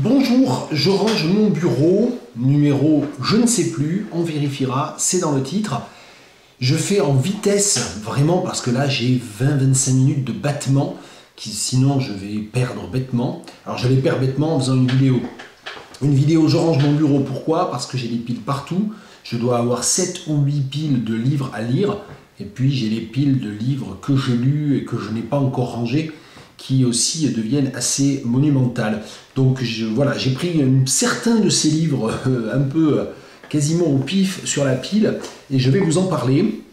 Bonjour, je range mon bureau, numéro je ne sais plus, on vérifiera, c'est dans le titre. Je fais en vitesse, vraiment, parce que là j'ai 20-25 minutes de battement, sinon je vais perdre bêtement. Alors je les perds bêtement en faisant une vidéo. Une vidéo, je range mon bureau, pourquoi? Parce que j'ai des piles partout. Je dois avoir 7 ou 8 piles de livres à lire. Et puis j'ai les piles de livres que j'ai lus et que je n'ai pas encore rangés, qui aussi deviennent assez monumentales. Donc voilà, j'ai pris certains de ces livres un peu quasiment au pif sur la pile et je vais vous en parler.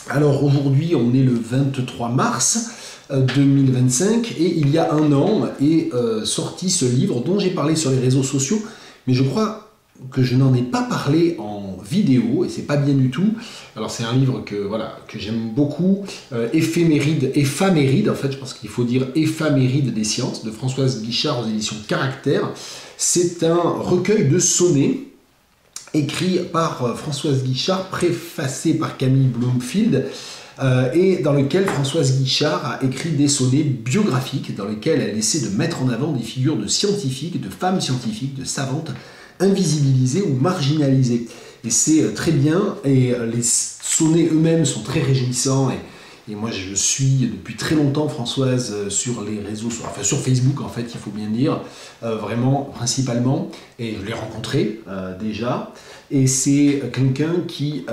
Alors aujourd'hui on est le 23 mars 2025 et il y a un an est sorti ce livre dont j'ai parlé sur les réseaux sociaux, mais je crois que je n'en ai pas parlé en vidéo et c'est pas bien du tout. Alors c'est un livre que j'aime beaucoup, Éphéméride, en fait je pense qu'il faut dire Éphéméride des sciences, de Françoise Guichard aux éditions Caractère. C'est un recueil de sonnets écrit par Françoise Guichard, préfacé par Camille Bloomfield, et dans lequel Françoise Guichard a écrit des sonnets biographiques dans lesquels elle essaie de mettre en avant des figures de scientifiques, de femmes scientifiques, de savantes, invisibilisées ou marginalisées. Et c'est très bien, et les sonnets eux-mêmes sont très réjouissants, et moi je suis depuis très longtemps Françoise sur les réseaux, enfin sur Facebook en fait, il faut bien dire, vraiment principalement, et je l'ai rencontré déjà, et c'est quelqu'un qui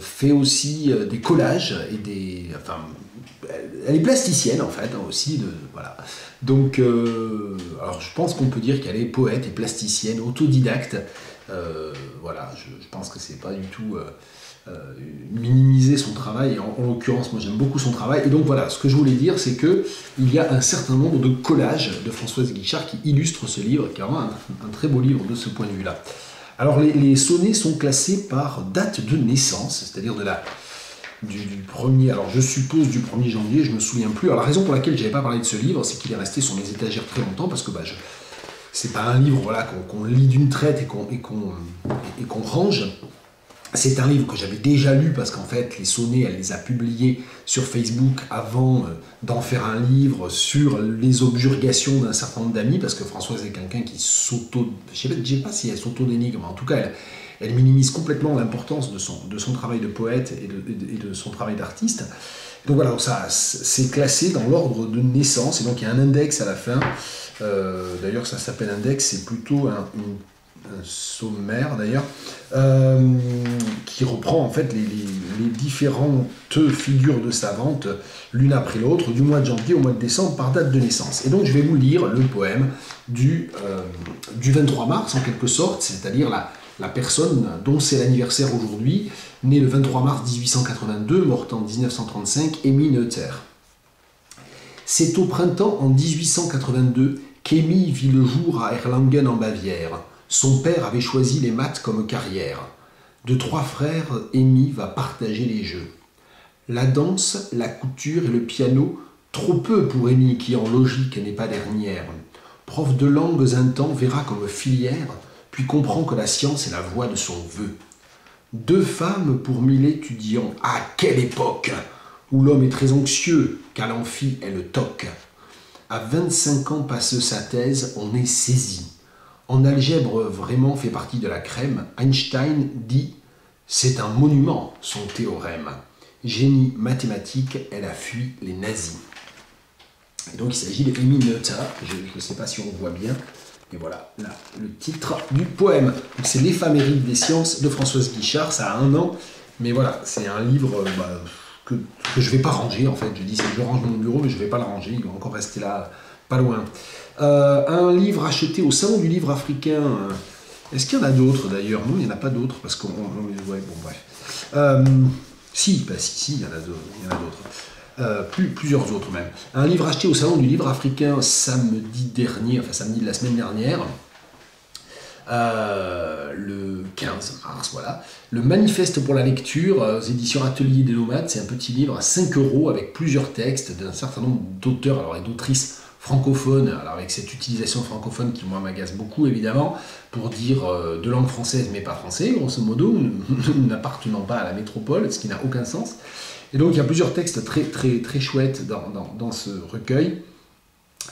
fait aussi des collages, et elle est plasticienne en fait aussi, voilà. Donc, alors je pense qu'on peut dire qu'elle est poète et plasticienne, autodidacte. Voilà, je pense que c'est pas du tout minimiser son travail. En l'occurrence, moi j'aime beaucoup son travail. Et donc voilà, ce que je voulais dire, c'est que il y a un certain nombre de collages de Françoise Guichard qui illustrent ce livre, qui est vraiment un très beau livre de ce point de vue-là. Alors les sonnets sont classés par date de naissance, c'est-à-dire du premier, alors je suppose du 1er janvier, je ne me souviens plus. Alors la raison pour laquelle je n'avais pas parlé de ce livre, c'est qu'il est resté sur mes étagères très longtemps, parce que c'est pas un livre voilà, qu'on lit d'une traite et qu'on range. C'est un livre que j'avais déjà lu, parce qu'en fait les sonnets, elle les a publiés sur Facebook avant d'en faire un livre sur les objurgations d'un certain nombre d'amis, parce que Françoise est quelqu'un qui je ne sais pas si elle s'auto-dénigre, mais en tout cas elle minimise complètement l'importance de son travail de poète et de son travail d'artiste. Donc voilà, ça c'est classé dans l'ordre de naissance, et donc il y a un index à la fin. D'ailleurs ça s'appelle index, c'est plutôt un sommaire d'ailleurs, qui reprend en fait les différentes figures de savantes l'une après l'autre, du mois de janvier au mois de décembre par date de naissance. Et donc je vais vous lire le poème du 23 mars en quelque sorte, c'est-à-dire la personne dont c'est l'anniversaire aujourd'hui, née le 23 mars 1882, morte en 1935, Emmy Noether. C'est au printemps en 1882 qu'Emmy vit le jour à Erlangen en Bavière. Son père avait choisi les maths comme carrière. De 3 frères, Emmy va partager les jeux. La danse, la couture et le piano, trop peu pour Emmy qui en logique n'est pas dernière. Prof de langues un temps verra comme filière, puis comprend que la science est la voie de son vœu. 2 femmes pour 1000 étudiants, à quelle époque, où l'homme est très anxieux, qu'à l'amphi elle toque. À 25 ans passe sa thèse, on est saisi. En algèbre vraiment fait partie de la crème, Einstein dit « c'est un monument, son théorème. Génie mathématique, elle a fui les nazis. » Et donc il s'agit d'Emmy Noether, je ne sais pas si on voit bien, et voilà là, le titre du poème. C'est l'Éphéméride des sciences de Françoise Guichard, ça a 1 an, mais voilà, c'est un livre que je ne vais pas ranger en fait. Je dis je range mon bureau, mais je ne vais pas le ranger, il va encore rester là, pas loin. Un livre acheté au Salon du Livre Africain. Est-ce qu'il y en a d'autres d'ailleurs? Non, il n'y en a pas d'autres, parce qu'on... Ouais, bon, bref. Si, il y en a d'autres. Plusieurs autres même. Un livre acheté au Salon du Livre Africain samedi dernier, enfin samedi de la semaine dernière, le 15 mars, voilà. Le Manifeste pour la lecture, aux éditions Atelier des Nomades. C'est un petit livre à 5 € avec plusieurs textes d'un certain nombre d'auteurs alors, et d'autrices francophones, alors avec cette utilisation francophone qui moi m'agace beaucoup évidemment, pour dire de langue française mais pas français, grosso modo, n'appartenant pas à la métropole, ce qui n'a aucun sens. Et donc il y a plusieurs textes très chouettes dans ce recueil.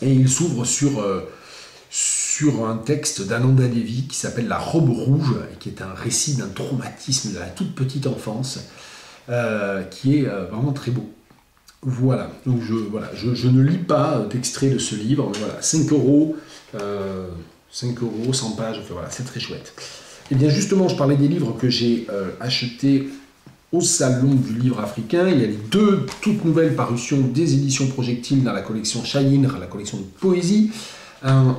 Et il s'ouvre sur un texte d'Ananda Devi qui s'appelle La robe rouge, et qui est un récit d'un traumatisme de la toute petite enfance, qui est vraiment très beau. Voilà, donc je ne lis pas d'extrait de ce livre, mais voilà, 5 euros, 100 pages, enfin, voilà, c'est très chouette. Et bien justement, je parlais des livres que j'ai achetés au Salon du livre africain. Il y a les 2 toutes nouvelles parutions des éditions Projectiles dans la collection Chayinr, la collection de poésie, un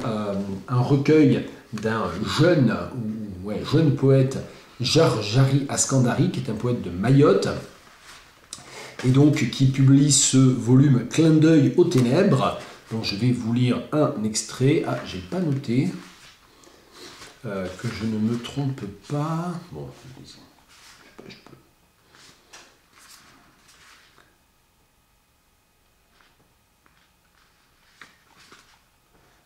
recueil d'un jeune poète, Jarjari Askandari, qui est un poète de Mayotte, et donc qui publie ce volume Clin d'œil aux ténèbres, dont je vais vous lire un extrait. Ah, j'ai pas noté, que je ne me trompe pas. Bon, je peux.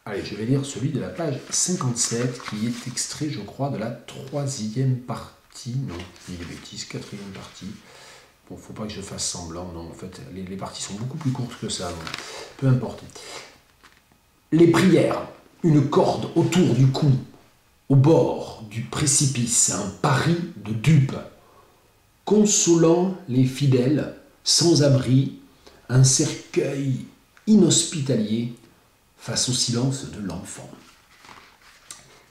Allez, je vais lire celui de la page 57, qui est extrait, je crois, de la 3e partie. Non, il est bêtise, 4e partie. Bon, faut pas que je fasse semblant, non, en fait, les parties sont beaucoup plus courtes que ça, donc peu importe. Les prières, une corde autour du cou, au bord du précipice, un pari de dupe, consolant les fidèles, sans abri, un cercueil inhospitalier face au silence de l'enfant.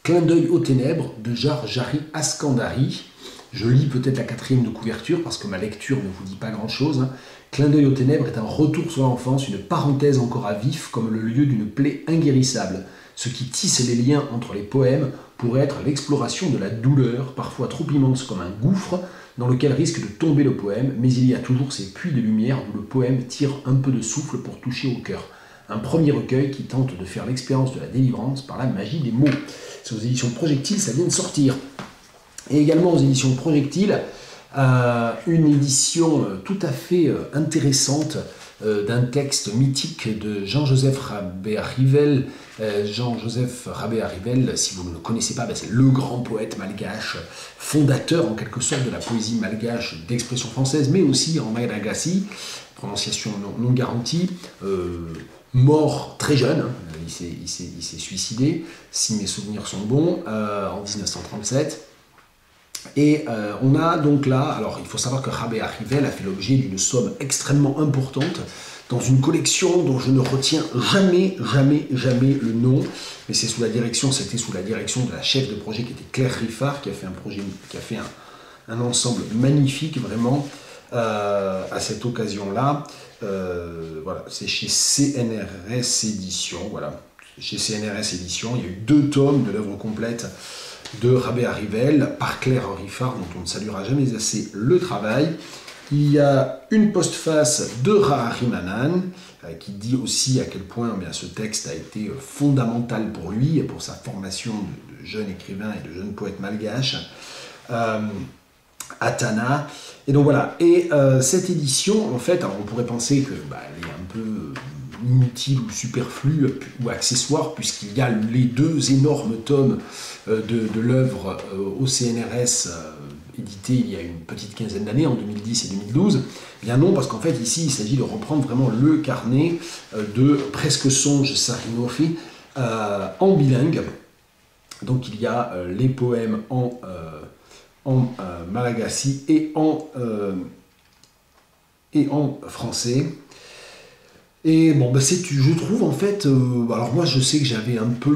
Clin d'œil aux ténèbres de Jarjari Askandari. Je lis peut-être la 4e de couverture parce que ma lecture ne vous dit pas grand-chose. Clin d'œil aux ténèbres est un retour sur l'enfance, une parenthèse encore à vif comme le lieu d'une plaie inguérissable. Ce qui tisse les liens entre les poèmes pourrait être l'exploration de la douleur, parfois trop immense comme un gouffre, dans lequel risque de tomber le poème, mais il y a toujours ces puits de lumière d'où le poème tire un peu de souffle pour toucher au cœur. Un premier recueil qui tente de faire l'expérience de la délivrance par la magie des mots. C'est aux éditions Projectiles, ça vient de sortir. Et également aux éditions Projectiles, une édition tout à fait intéressante d'un texte mythique de Jean-Joseph Rabé-Arrivel. Jean-Joseph Rabé-Arrivel, si vous ne le connaissez pas, c'est le grand poète malgache, fondateur en quelque sorte de la poésie malgache d'expression française, mais aussi en malagasy, prononciation non garantie, mort très jeune, hein, il s'est suicidé, si mes souvenirs sont bons, en 1937. Et on a donc là, alors il faut savoir que Rabé-Arrivel a fait l'objet d'une somme extrêmement importante dans une collection dont je ne retiens jamais le nom, mais c'était sous la direction de la chef de projet qui était Claire Riffard, qui a fait un ensemble magnifique vraiment à cette occasion-là. Voilà, c'est chez CNRS Éditions, voilà, chez CNRS Éditions, il y a eu 2 tomes de l'œuvre complète de Rabé-Arrivel par Claire Riffard, dont on ne saluera jamais assez le travail. Il y a une postface de Raharimanan, qui dit aussi à quel point ce texte a été fondamental pour lui et pour sa formation de jeune écrivain et de jeune poète malgache. Atana. Et donc voilà. Et cette édition, en fait, alors on pourrait penser que elle est un peu inutile ou superflue ou accessoire, puisqu'il y a les 2 énormes tomes de l'œuvre au CNRS édité il y a une petite quinzaine d'années, en 2010 et 2012. Eh bien non, parce qu'en fait ici il s'agit de reprendre vraiment le carnet de Presque Songe Sarinofi en bilingue. Donc il y a les poèmes en malagasy et en français. Et bon, je trouve en fait, alors moi je sais que j'avais un peu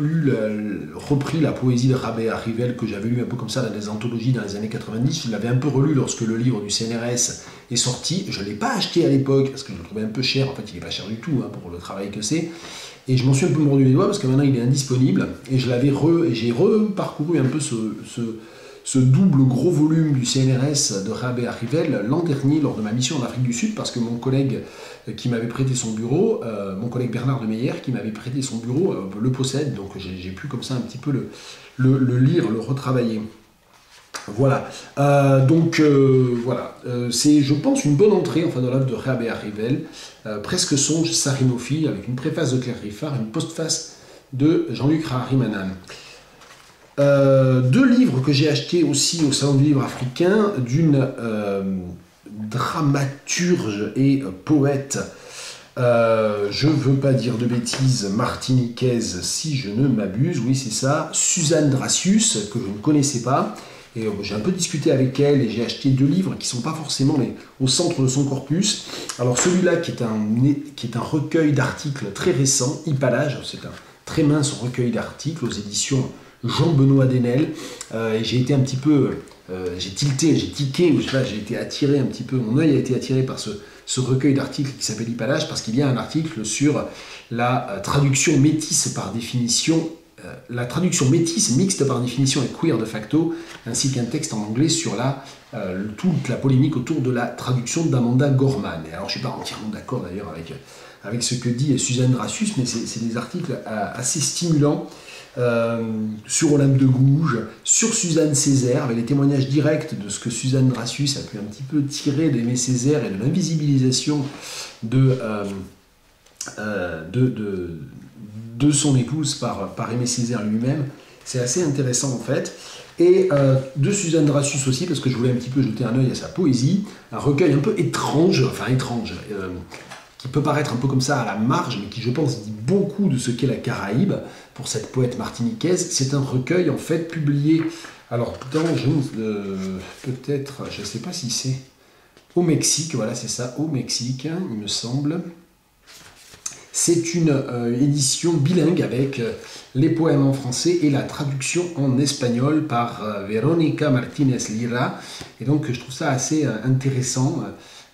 repris la poésie de Rabé-Arrivel, que j'avais lu un peu comme ça dans des anthologies dans les années 90, je l'avais un peu relu lorsque le livre du CNRS est sorti, je ne l'ai pas acheté à l'époque, parce que je le trouvais un peu cher, en fait il n'est pas cher du tout pour le travail que c'est, et je m'en suis un peu mordu les doigts, parce que maintenant il est indisponible, et j'ai reparcouru un peu ce double gros volume du CNRS de Rabé-Arrivel l'an dernier lors de ma mission en Afrique du Sud, parce que mon collègue qui m'avait prêté son bureau, mon collègue Bernard de Meyer qui m'avait prêté son bureau, le possède, donc j'ai pu comme ça un petit peu le lire, le retravailler. Voilà, voilà, c'est je pense une bonne entrée enfin, dans l'œuvre de Rabé-Arrivel, Presque Songe Sarinofi, avec une préface de Claire Riffard, une postface de Jean-Luc Raharimanan. 2 livres que j'ai achetés aussi au Salon du livre africain, d'une dramaturge et poète Je veux pas dire de bêtises, martiniquaise si je ne m'abuse, oui c'est ça, Suzanne Dracius, que je ne connaissais pas, et j'ai un peu discuté avec elle et j'ai acheté 2 livres qui sont pas forcément au centre de son corpus. Alors celui-là qui est un recueil d'articles très récent, Hypallage, c'est un très mince recueil d'articles aux éditions Jean-Benoît Denel, et j'ai été un petit peu, j'ai tiqué, ou je sais pas, j'ai été attiré un petit peu, mon œil a été attiré par ce recueil d'articles qui s'appelle Hypallage, parce qu'il y a un article sur la traduction métisse par définition, la traduction métisse, mixte par définition et queer de facto, ainsi qu'un texte en anglais sur toute la polémique autour de la traduction d'Amanda Gorman. Et alors je ne suis pas entièrement d'accord d'ailleurs avec ce que dit Suzanne Dracius, mais c'est des articles assez stimulants. Sur Olympe de Gouges, sur Suzanne Césaire, avec les témoignages directs de ce que Suzanne Dracius a pu un petit peu tirer d'Aimé Césaire et de l'invisibilisation de son épouse par Aimé Césaire lui-même. C'est assez intéressant en fait. Et de Suzanne Dracius aussi, parce que je voulais un petit peu jeter un œil à sa poésie, un recueil un peu étrange, qui peut paraître un peu comme ça à la marge, mais qui je pense dit beaucoup de ce qu'est la Caraïbe pour cette poète martiniquaise. C'est un recueil en fait publié, alors peut-être, je ne sais pas si c'est au Mexique, voilà c'est ça, au Mexique, il me semble. C'est une édition bilingue avec les poèmes en français et la traduction en espagnol par Verónica Martínez Lira. Et donc je trouve ça assez intéressant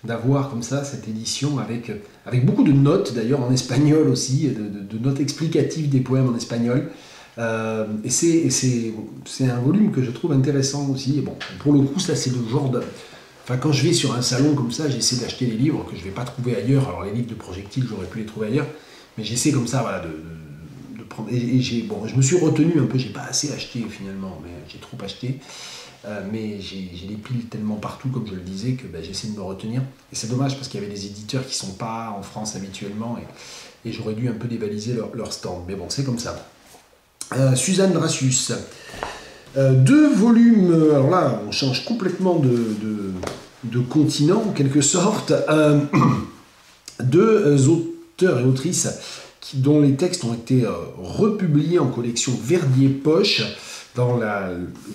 d'avoir comme ça cette édition avec beaucoup de notes d'ailleurs en espagnol aussi, de notes explicatives des poèmes en espagnol. Et c'est un volume que je trouve intéressant aussi. Et bon, pour le coup, ça c'est le genre de... Enfin, quand je vais sur un salon comme ça, j'essaie d'acheter des livres que je ne vais pas trouver ailleurs. Alors les livres de projectiles, j'aurais pu les trouver ailleurs, mais j'essaie comme ça, voilà, de prendre... Et je me suis retenu un peu, j'ai pas assez acheté finalement, mais j'ai trop acheté. Mais j'ai des piles tellement partout, comme je le disais, que j'essaie de me retenir. Et c'est dommage parce qu'il y avait des éditeurs qui ne sont pas en France habituellement, et j'aurais dû un peu dévaliser leur stand. Mais bon, c'est comme ça. Suzanne Dracius. 2 volumes, alors là, on change complètement de continent, en quelque sorte. 2 auteurs et autrices dont les textes ont été republiés en collection Verdier-Poche,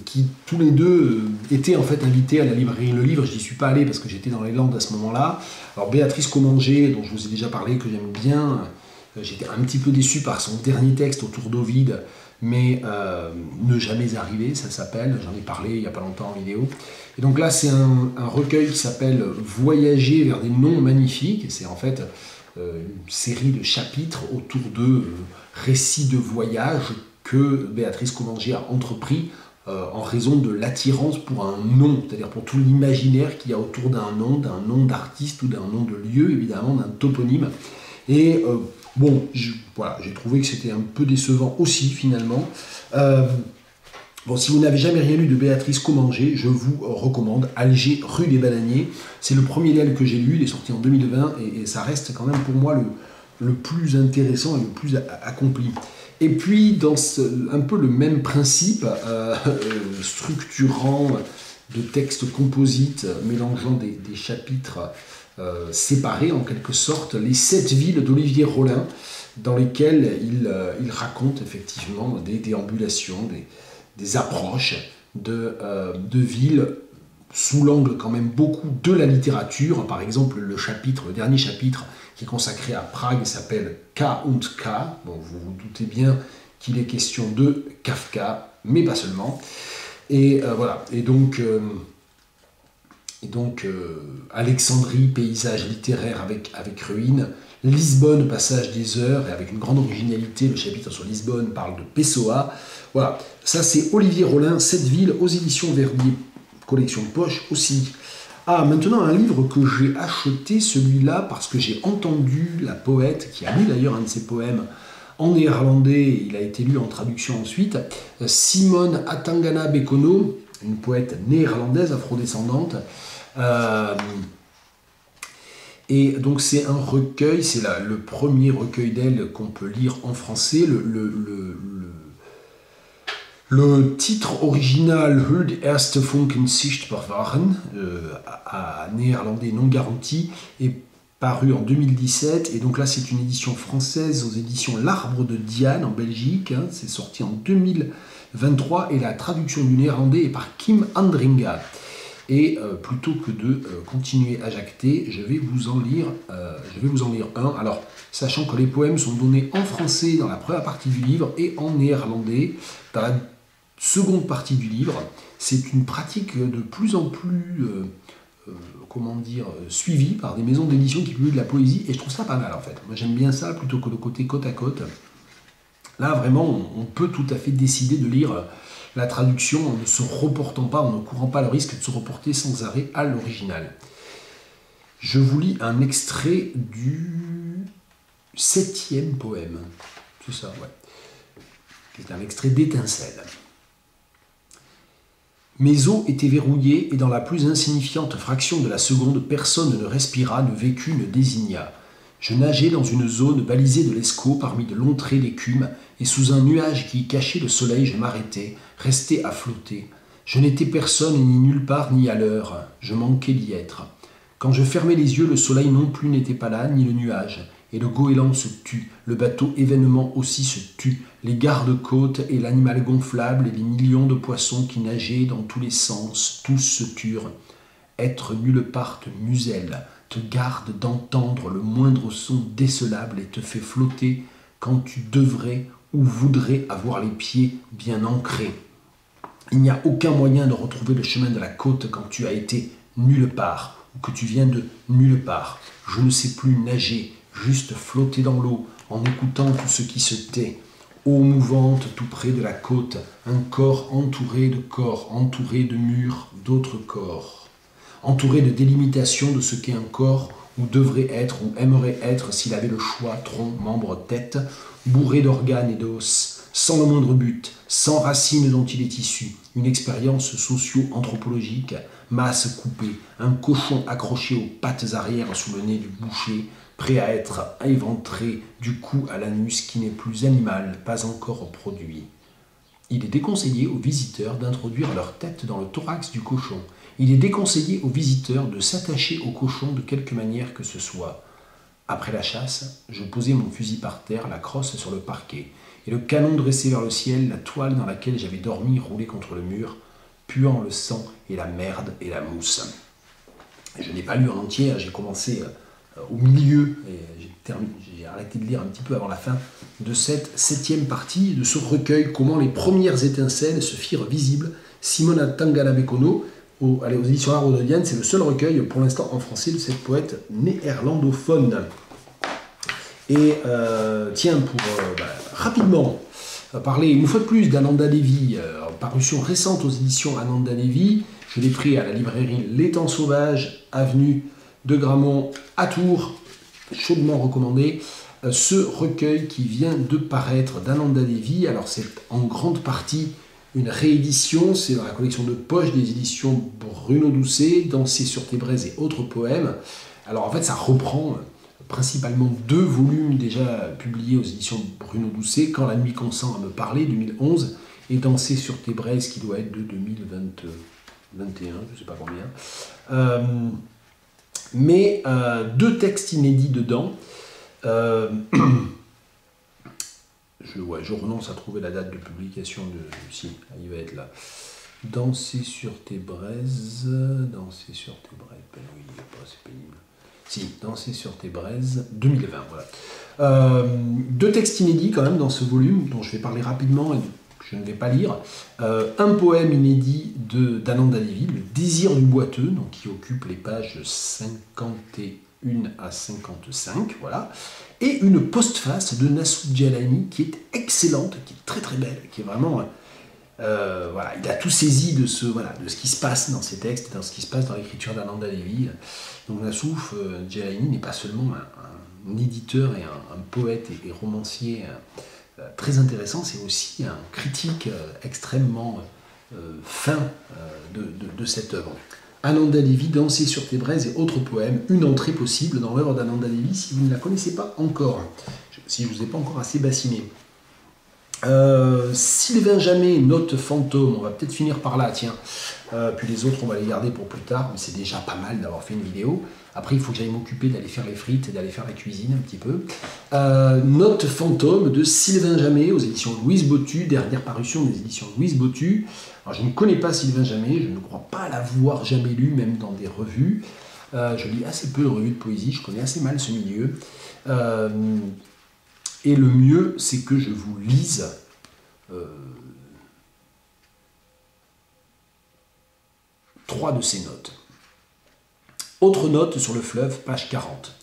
qui tous les 2 étaient en fait invités à la librairie Le Livre. Je n'y suis pas allé parce que j'étais dans les Landes à ce moment-là. Alors Béatrice Commanger, dont je vous ai déjà parlé, que j'aime bien, j'étais un petit peu déçu par son dernier texte autour d'Ovide, mais Ne jamais arriver, ça s'appelle, j'en ai parlé il n'y a pas longtemps en vidéo. Et donc là c'est un recueil qui s'appelle Voyager vers des noms magnifiques, et c'est en fait une série de chapitres autour de récits de voyage que Béatrice Commanger a entrepris en raison de l'attirance pour un nom, c'est-à-dire pour tout l'imaginaire qu'il y a autour d'un nom d'artiste ou d'un nom de lieu, évidemment, d'un toponyme. Et bon, j'ai trouvé que c'était un peu décevant aussi, finalement. Bon, si vous n'avez jamais rien lu de Béatrice Commanger, je vous recommande Alger, rue des Bananiers. C'est le premier d'elle que j'ai lu, il est sorti en 2020, et ça reste quand même pour moi le plus intéressant et le plus accompli. Et puis, dans un peu le même principe, structurant de textes composites, mélangeant des chapitres séparés en quelque sorte, les 7 villes d'Olivier Rollin, dans lesquelles il raconte effectivement des déambulations, des approches de villes sous l'angle quand même beaucoup de la littérature. Par exemple, le dernier chapitre qui est consacré à Prague s'appelle K und K. Bon, vous vous doutez bien qu'il est question de Kafka, mais pas seulement. Et voilà. Et donc Alexandrie, paysage littéraire avec ruines. Lisbonne, passage des heures, et avec une grande originalité, le chapitre sur Lisbonne parle de Pessoa. Voilà, ça c'est Olivier Rollin, 7 villes, aux éditions Verdier, collection de poche aussi. Ah, maintenant un livre que j'ai acheté, celui-là, parce que j'ai entendu la poète, qui a lu d'ailleurs un de ses poèmes en néerlandais, il a été lu en traduction ensuite, Simone Atangana Bekono, une poète néerlandaise afrodescendante. Et donc c'est un recueil, c'est le premier recueil d'elle qu'on peut lire en français. Le titre original Hur die erste Funken sichtbar waren, à néerlandais non garanti, est paru en 2017. Et donc là, c'est une édition française aux éditions L'Arbre de Diane en Belgique. Hein. C'est sorti en 2023 et la traduction du néerlandais est par Kim Andringa. Et plutôt que de continuer à jacter, je vais vous en lire un. Alors, sachant que les poèmes sont donnés en français dans la première partie du livre et en néerlandais dans la seconde partie du livre. C'est une pratique de plus en plus suivie par des maisons d'édition qui publient de la poésie, et je trouve ça pas mal en fait. Moi j'aime bien ça plutôt que le côté côte à côte. Là vraiment, on peut tout à fait décider de lire la traduction en ne se reportant pas, en ne courant pas le risque de se reporter sans arrêt à l'original. Je vous lis un extrait du 7e poème. C'est ça, ouais. C'est un extrait d'Étincelle. Mes os étaient verrouillés et dans la plus insignifiante fraction de la seconde, personne ne respira, ne vécut, ne désigna. Je nageais dans une zone balisée de l'escaut parmi de longs traits d'écume, et sous un nuage qui cachait le soleil, je m'arrêtais, restais à flotter. Je n'étais personne ni nulle part ni à l'heure, je manquais d'y être. Quand je fermais les yeux, le soleil non plus n'était pas là, ni le nuage, et le goéland se tut, le bateau événement aussi se tut, les gardes-côtes et l'animal gonflable et les millions de poissons qui nageaient dans tous les sens, tous se turent. Être nulle part te muselle, te garde d'entendre le moindre son décelable et te fait flotter quand tu devrais ou voudrais avoir les pieds bien ancrés. Il n'y a aucun moyen de retrouver le chemin de la côte quand tu as été nulle part ou que tu viens de nulle part. Je ne sais plus nager, juste flotter dans l'eau en écoutant tout ce qui se tait. Eau mouvante tout près de la côte, un corps entouré de murs d'autres corps. Entouré de délimitations de ce qu'est un corps, ou devrait être, ou aimerait être s'il avait le choix, tronc, membre, tête, bourré d'organes et d'os, sans le moindre but, sans racine dont il est issu, une expérience socio-anthropologique, masse coupée, un cochon accroché aux pattes arrière sous le nez du boucher, prêt à être éventré du cou à l'anus qui n'est plus animal, pas encore produit. Il est déconseillé aux visiteurs d'introduire leur tête dans le thorax du cochon. Il est déconseillé aux visiteurs de s'attacher au cochon de quelque manière que ce soit. Après la chasse, je posai mon fusil par terre, la crosse sur le parquet, et le canon dressé vers le ciel, la toile dans laquelle j'avais dormi roulée contre le mur, puant le sang et la merde et la mousse. Je n'ai pas lu en entier, j'ai commencé au milieu, et j'ai arrêté de lire un petit peu avant la fin de cette 7e partie de ce recueil, comment les premières étincelles se firent visibles. Simona Tangana-Bekono, aux éditions L'Arbre de Diane, c'est le seul recueil pour l'instant en français de cette poète néerlandophone. Et tiens, pour rapidement parler une fois de plus d'Ananda Devi, parution récente aux éditions Ananda Devi, je l'ai pris à la librairie L'Étang Sauvage, avenue de Gramont à Tours, chaudement recommandé. Ce recueil qui vient de paraître d'Ananda Devi, alors c'est en grande partie une réédition, c'est dans la collection de poche des éditions Bruno Doucet, Danser sur tes braises et autres poèmes. Alors en fait ça reprend principalement 2 volumes déjà publiés aux éditions Bruno Doucet, Quand la nuit consent à me parler, 2011, et Danser sur tes braises qui doit être de 2021, je ne sais pas combien. Mais 2 textes inédits dedans. Je renonce à trouver la date de publication de... Si, il va être là. Danser sur tes braises... Danser sur tes braises... Ben oui, il n'est pas, c'est pénible. Si, Danser sur tes braises, 2020, voilà. 2 textes inédits quand même dans ce volume, dont je vais parler rapidement et que je ne vais pas lire. Un poème inédit d'Ananda Devi, Le désir du boiteux, donc qui occupe les pages 51 à 55, voilà. Et une postface de Nassoud Jalani qui est excellente, qui est très très belle, qui est vraiment... voilà, il a tout saisi de ce qui se passe dans ces textes, dans ce qui se passe dans l'écriture d'Ananda Devi. Donc Nassoud Jalani n'est pas seulement un éditeur et un poète et romancier très intéressant, c'est aussi un critique extrêmement fin de cette œuvre. Ananda Devi, Danser sur tes braises et autres poèmes, une entrée possible dans l'œuvre d'Ananda Devi si vous ne la connaissez pas encore, si je ne vous ai pas encore assez bassiné. Sylvain Jamet, note fantôme, on va peut-être finir par là, tiens. Puis les autres, on va les garder pour plus tard, mais c'est déjà pas mal d'avoir fait une vidéo. Après, il faut que j'aille m'occuper d'aller faire les frites et d'aller faire la cuisine un petit peu. Note fantôme de Sylvain Jamet aux éditions Louise Bottu, dernière parution des éditions Louise Bottu. Alors, je ne connais pas Sylvain Jamet, je ne crois pas l'avoir jamais lu, même dans des revues. Je lis assez peu de revues de poésie, je connais assez mal ce milieu. Et le mieux, c'est que je vous lise trois de ces notes. Autre note sur le fleuve, page 40.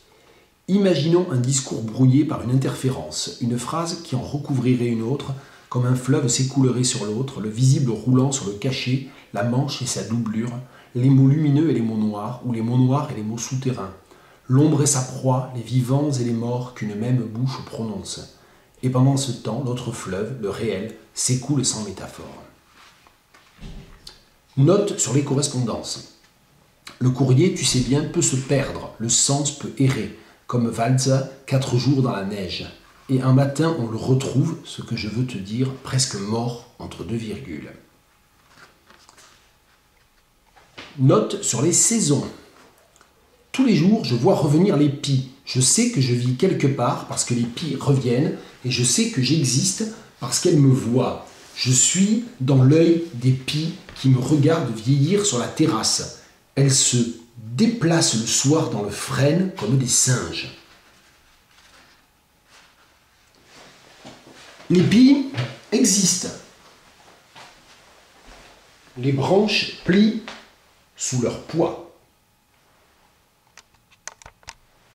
Imaginons un discours brouillé par une interférence, une phrase qui en recouvrirait une autre, comme un fleuve s'écoulerait sur l'autre, le visible roulant sur le cachet, la manche et sa doublure, les mots lumineux et les mots noirs, ou les mots noirs et les mots souterrains, l'ombre et sa proie, les vivants et les morts qu'une même bouche prononce. Et pendant ce temps, l'autre fleuve, le réel, s'écoule sans métaphore. Note sur les correspondances. Le courrier, tu sais bien, peut se perdre, le sens peut errer, comme Walzer, 4 jours dans la neige. Et un matin, on le retrouve, ce que je veux te dire, presque mort entre deux virgules. Note sur les saisons. Tous les jours, je vois revenir les pies. Je sais que je vis quelque part parce que les pies reviennent et je sais que j'existe parce qu'elles me voient. Je suis dans l'œil des pies qui me regardent vieillir sur la terrasse. Elles se déplacent le soir dans le frêne comme des singes. Les pies existent. Les branches plient sous leur poids.